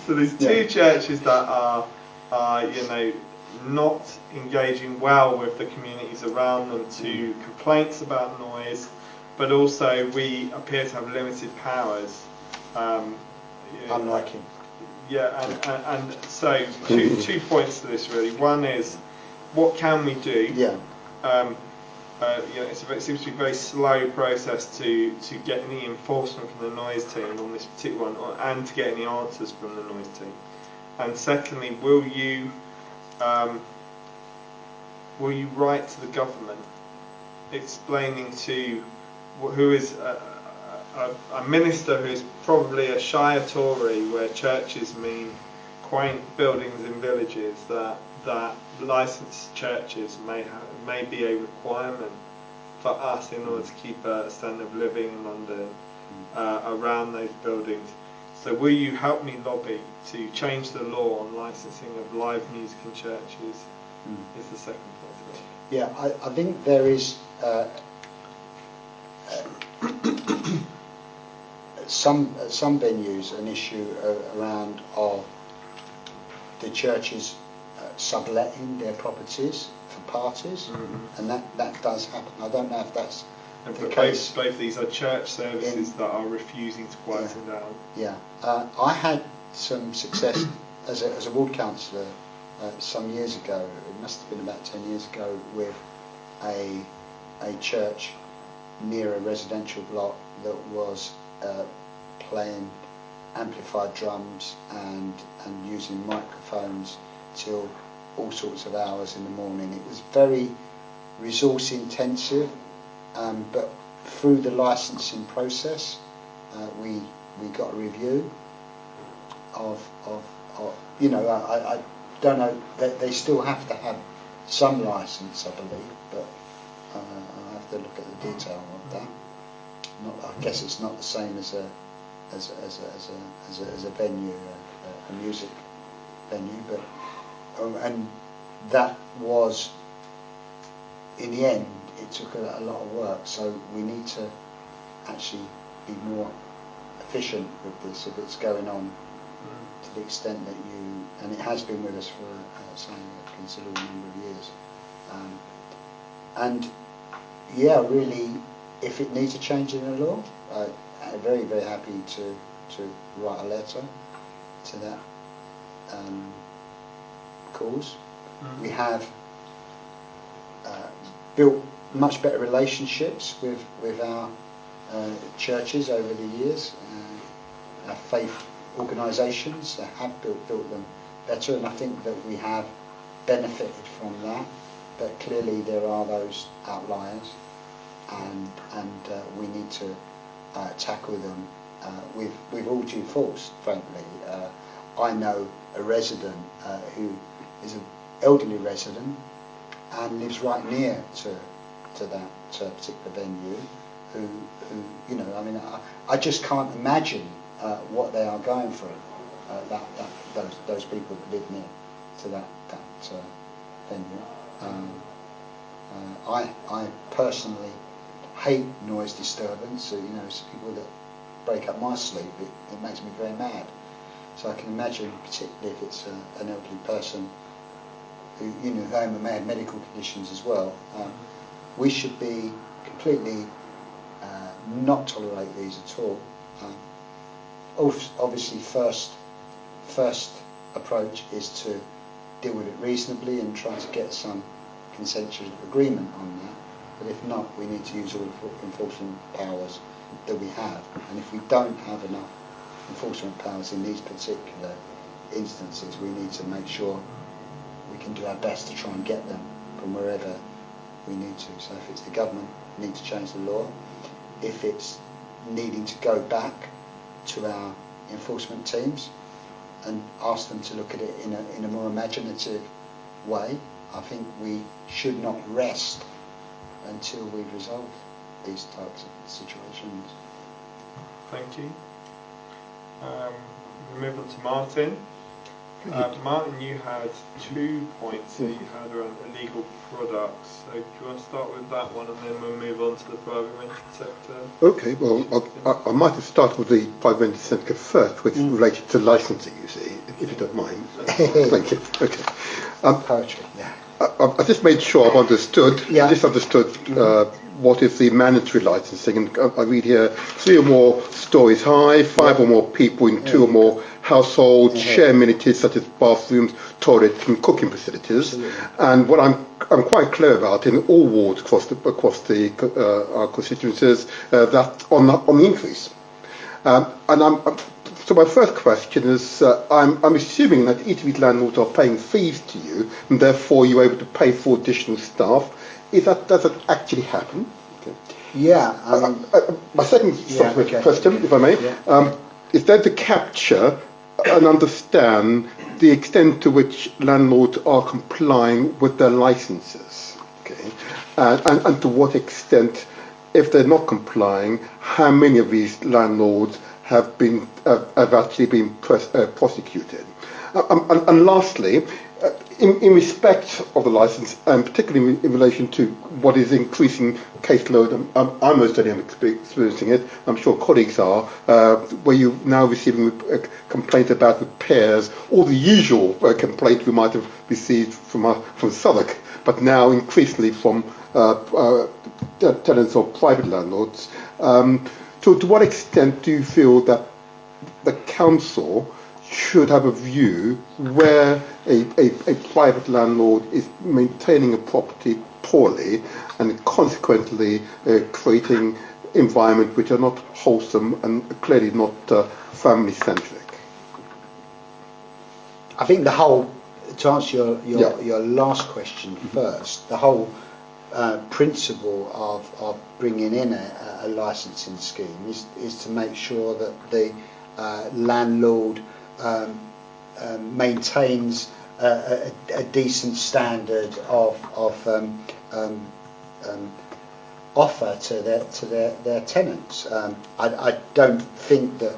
Speaker 2: So these two churches that are not engaging well with the communities around them to complaints about noise, but also we appear to have limited powers.
Speaker 1: Unlike him.
Speaker 2: Yeah, and so two points to this really. One is, what can we do?
Speaker 1: Yeah.
Speaker 2: It seems to be a very slow process to get any enforcement from the noise team on this particular one, and to get any answers from the noise team. And secondly, will you write to the government explaining to who is a minister who is probably a Shire Tory, where churches mean quaint buildings in villages, that licensed churches may be a requirement for us in order to keep a standard of living in London around those buildings. So will you help me lobby to change the law on licensing of live music in churches? Is the second point of it.
Speaker 1: Yeah, I think there is some venues an issue around of the churches subletting their properties for parties, and that does happen. I don't know if that's the case.
Speaker 2: Both these are church services that are refusing to quieten down.
Speaker 1: Yeah, I had some success as a ward councillor some years ago. It must have been about 10 years ago, with a church near a residential block that was playing amplified drums and using microphones till all sorts of hours in the morning. It was very resource intensive, but through the licensing process we got a review of I don't know, they still have to have some license, I believe, but I'll have to look at the detail of that. I guess it's not the same as a venue, a music venue, but and that was, in the end, it took a lot of work. So we need to actually be more efficient with this if it's going on to the extent that and it has been with us for a considerable number of years. And yeah, really, if it needs a change in the law, I'm very, very happy to write a letter to that cause. We have built much better relationships with our churches over the years. Our faith organisations have built them better, and I think that we have benefited from that. But clearly there are those outliers, and we need to tackle them with all due force, frankly. I know a resident who is an elderly resident and lives right near to that particular venue, who I just can't imagine what they are going through, those people that live near to that venue. I personally hate noise disturbance. It's people that break up my sleep. It makes me very mad. So I can imagine, particularly if it's an elderly person who may have medical conditions as well. We should be completely not tolerate these at all. Obviously, first approach is to deal with it reasonably and try to get some consensual agreement on that. But if not, we need to use all the enforcement powers that we have. And if we don't have enough enforcement powers in these particular instances, we need to make sure we can do our best to try and get them from wherever we need to. So if it's the government, we need to change the law. If it's needing to go back to our enforcement teams and ask them to look at it in a more imaginative way, I think we should not rest until we've resolved these types of situations.
Speaker 2: Thank you. We move on to Martin. Martin, you had 2 points that you had around illegal products. So do you want to start with that one, and then we'll move on to the private rented sector?
Speaker 5: Okay, well, I might have started with the private rented sector first, which related to licensing, you see, if you don't mind. Thank you. Okay.
Speaker 1: Poetry, yeah.
Speaker 5: I just made sure I've understood, what is the mandatory licensing, and I read here 3 or more stories high, 5 or more people in 2 or more households, share amenities such as bathrooms, toilets and cooking facilities. And what I'm quite clear about in all wards across our constituencies, that on the increase. So my first question is, I'm assuming that each of these landlords are paying fees to you, and therefore you're able to pay for additional staff. Does that actually happen? Okay.
Speaker 1: Yeah.
Speaker 5: My second question, if I may, is there to capture and understand the extent to which landlords are complying with their licences, okay, and to what extent, if they're not complying, how many of these landlords have actually been prosecuted. And lastly, in respect of the licence, and particularly in relation to what is increasing caseload, I'm most certainly experiencing it, I'm sure colleagues are, where you're now receiving complaints about repairs, all the usual complaints we might have received from Southwark, but now increasingly from tenants or private landlords. So to what extent do you feel that the council should have a view where a private landlord is maintaining a property poorly and consequently creating environments which are not wholesome and clearly not family-centric?
Speaker 1: I think to answer your last question first, the whole principle of bringing in a licensing scheme is to make sure that the landlord maintains a decent standard of offer to their tenants. I don't think that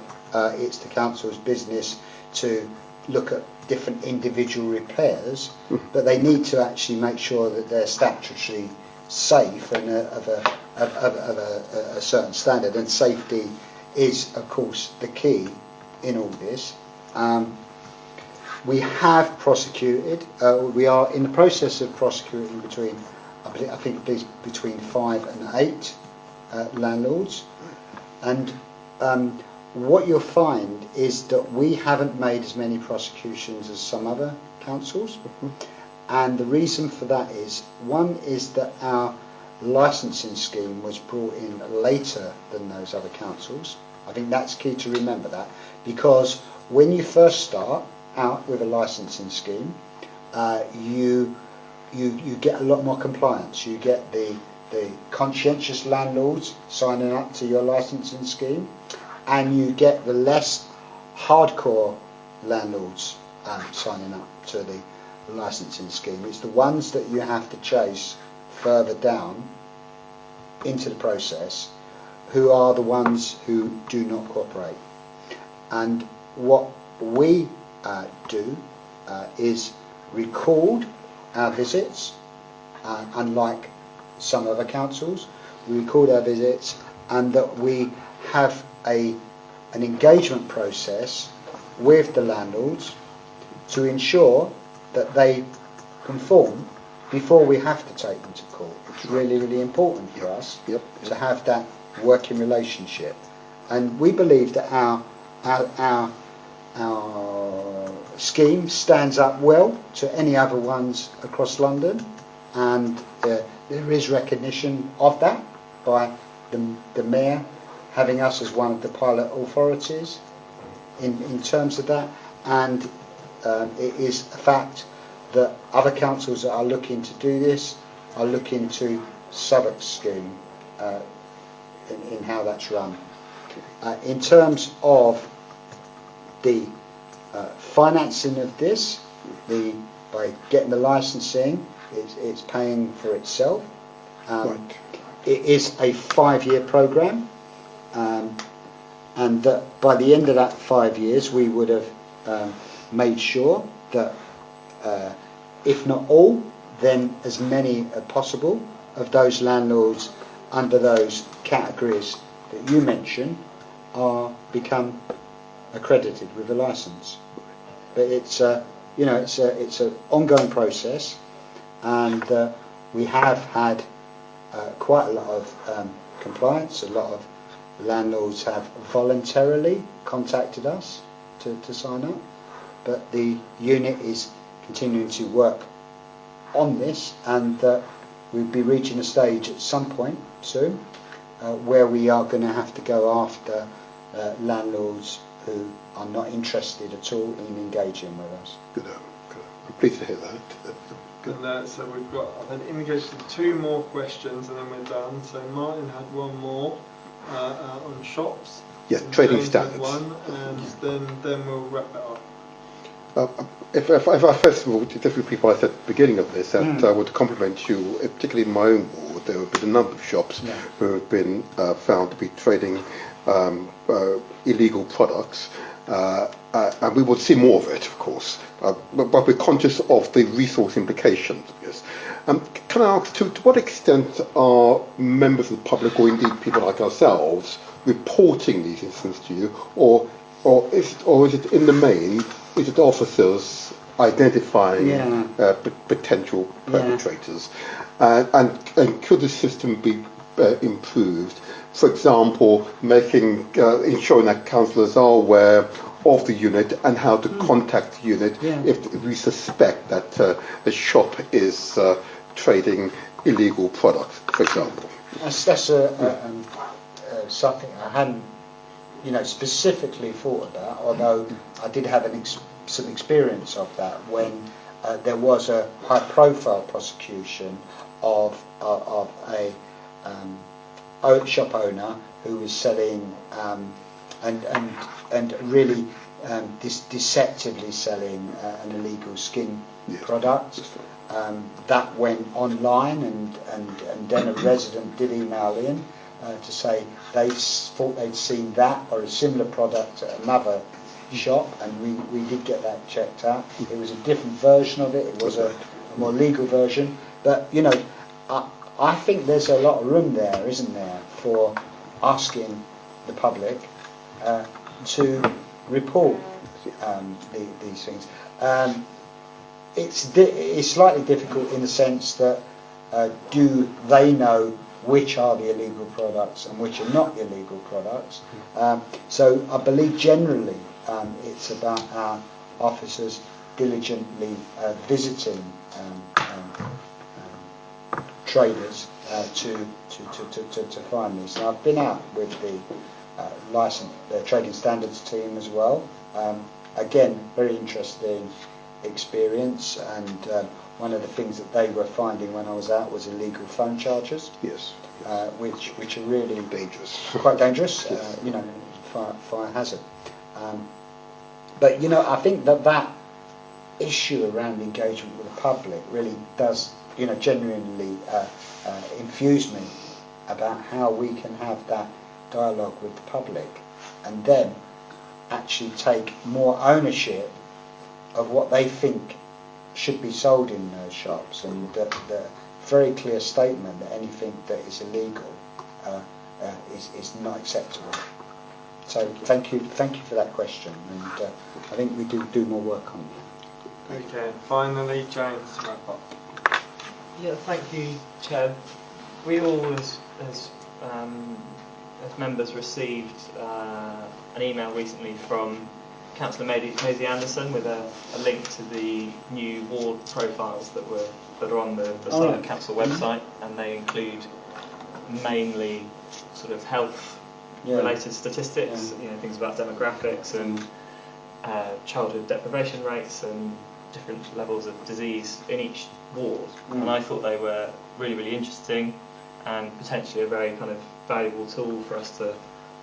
Speaker 1: it's the council's business to look at different individual repairs, but they need to actually make sure that they're statutory safe and of a certain standard, and safety is of course the key in all this. We have prosecuted, we are in the process of prosecuting between 5 and 8 landlords, and what you'll find is that we haven't made as many prosecutions as some other councils. And the reason for that is, one is that our licensing scheme was brought in later than those other councils. I think that's key to remember that, because when you first start out with a licensing scheme, you get a lot more compliance. You get the conscientious landlords signing up to your licensing scheme, and you get the less hardcore landlords signing up to the licensing scheme. It's the ones that you have to chase further down into the process who are the ones who do not cooperate. And what we do is record our visits, unlike some other councils. We record our visits, and that we have an engagement process with the landlords to ensure that they conform before we have to take them to court. It's really, really important for us to have that working relationship. And we believe that our scheme stands up well to any other ones across London, and there is recognition of that by the Mayor having us as one of the pilot authorities in terms of that, and it is a fact that other councils that are looking to do this I'll look into Southwark scheme in how that's run. In terms of the financing of this, by getting the licensing, it's paying for itself.
Speaker 5: Right.
Speaker 1: It is a 5-year programme, and that by the end of that 5 years we would have made sure that if not all, then as many as possible of those landlords under those categories that you mentioned are become accredited with a licence. But it's it's an ongoing process, and we have had quite a lot of compliance. A lot of landlords have voluntarily contacted us to sign up, but the unit is continuing to work on this, and we'll be reaching a stage at some point soon where we are going to have to go after landlords who are not interested at all in engaging with us.
Speaker 5: Good. I'm pleased to hear that. Good.
Speaker 2: And so we've got, I think, indicated 2 more questions and then we're done. So Martin had one more on shops.
Speaker 5: Yeah,
Speaker 2: and
Speaker 5: trading
Speaker 2: James had
Speaker 5: standards.
Speaker 2: one, and then we'll wrap it up.
Speaker 5: If I first of all, just repeat what I said at the beginning of this, that I would compliment you, particularly in my own ward. There have been a number of shops who have been found to be trading illegal products, and we will see more of it, of course, but we're conscious of the resource implications of this. Can I ask, to what extent are members of the public, or indeed people like ourselves, reporting these incidents to you, or is it in the main, is it officers identifying potential perpetrators? And could the system be improved? For example, ensuring that councillors are aware of the unit and how to contact the unit if we suspect that a shop is trading illegal products, for example.
Speaker 1: That's something I hadn't, specifically thought about. Although I did have some experience of that when there was a high-profile prosecution of a shop owner who was selling and really deceptively selling an illegal skin product. That went online, and then a resident did email in to say they thought they'd seen that or a similar product at another shop, and we did get that checked out. It was a different version of it. It was a more legal version, but I think there's a lot of room there, isn't there, for asking the public to report these things. It's slightly difficult in the sense that do they know which are the illegal products and which are not illegal products? So I believe generally it's about our officers diligently visiting traders to find these. And I've been out with the trading standards team as well. Again, very interesting experience, and one of the things that they were finding when I was out was illegal phone charges.
Speaker 5: Yes.
Speaker 1: Which are really
Speaker 5: dangerous.
Speaker 1: Quite dangerous.
Speaker 5: Yes.
Speaker 1: Fire hazard. But I think that issue around engagement with the public really does, genuinely infuse me about how we can have that dialogue with the public, and then actually take more ownership of what they think should be sold in those shops, and the very clear statement that anything that is illegal is not acceptable. So thank you for that question, and I think we do more work on that.
Speaker 2: Okay, finally, James, to wrap up.
Speaker 3: Yeah, thank you, Chair. We all, as members, received an email recently from Councillor Maisie Anderson with a link to the new ward profiles that are on the Southwark Council website, and they include mainly sort of health related statistics, things about demographics and childhood deprivation rates and different levels of disease in each ward, and I thought they were really, really interesting and potentially a very kind of valuable tool for us to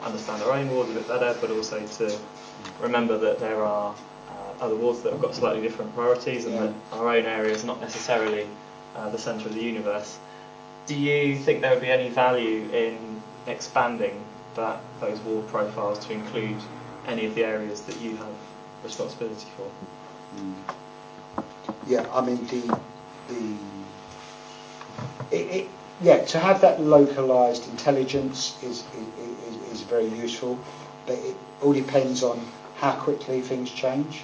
Speaker 3: understand our own ward a bit better, but also to remember that there are other wards that have got slightly different priorities, and that our own area is not necessarily the centre of the universe. Do you think there would be any value in expanding those ward profiles to include any of the areas that you have responsibility for?
Speaker 1: Yeah, I mean to have that localised intelligence is very useful, but it all depends on how quickly things change.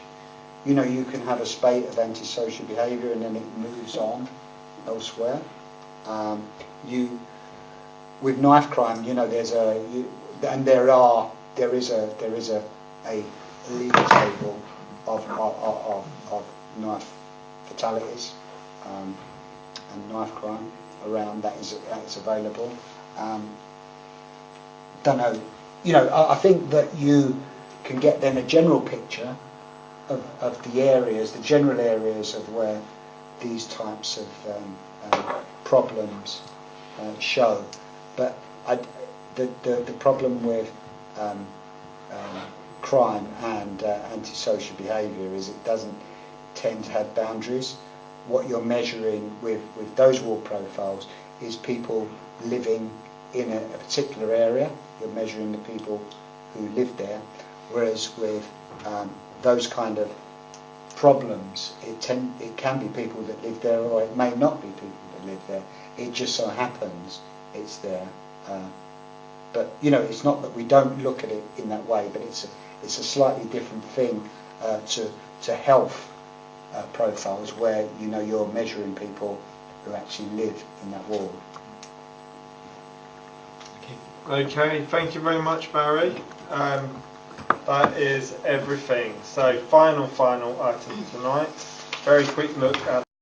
Speaker 1: You know, you can have a spate of antisocial behaviour and then it moves on elsewhere. With knife crime, you know, there is a league table of knife fatalities and knife crime around that is available. Don't know, you know. I think that you can get then a general picture of the areas, the general areas of where these types of problems show. But the problem with crime and antisocial behaviour is it doesn't tend to have boundaries. What you're measuring with those ward profiles is people living in a particular area. You're measuring the people who live there, whereas with those kind of problems, it can be people that live there, or it may not be people that live there. It just so happens it's there. But you know, it's not that we don't look at it in that way, but it's a slightly different thing to health profiles, where you know you're measuring people who actually live in that ward.
Speaker 2: Okay, thank you very much, Barry. That is everything. So final item tonight. Very quick look at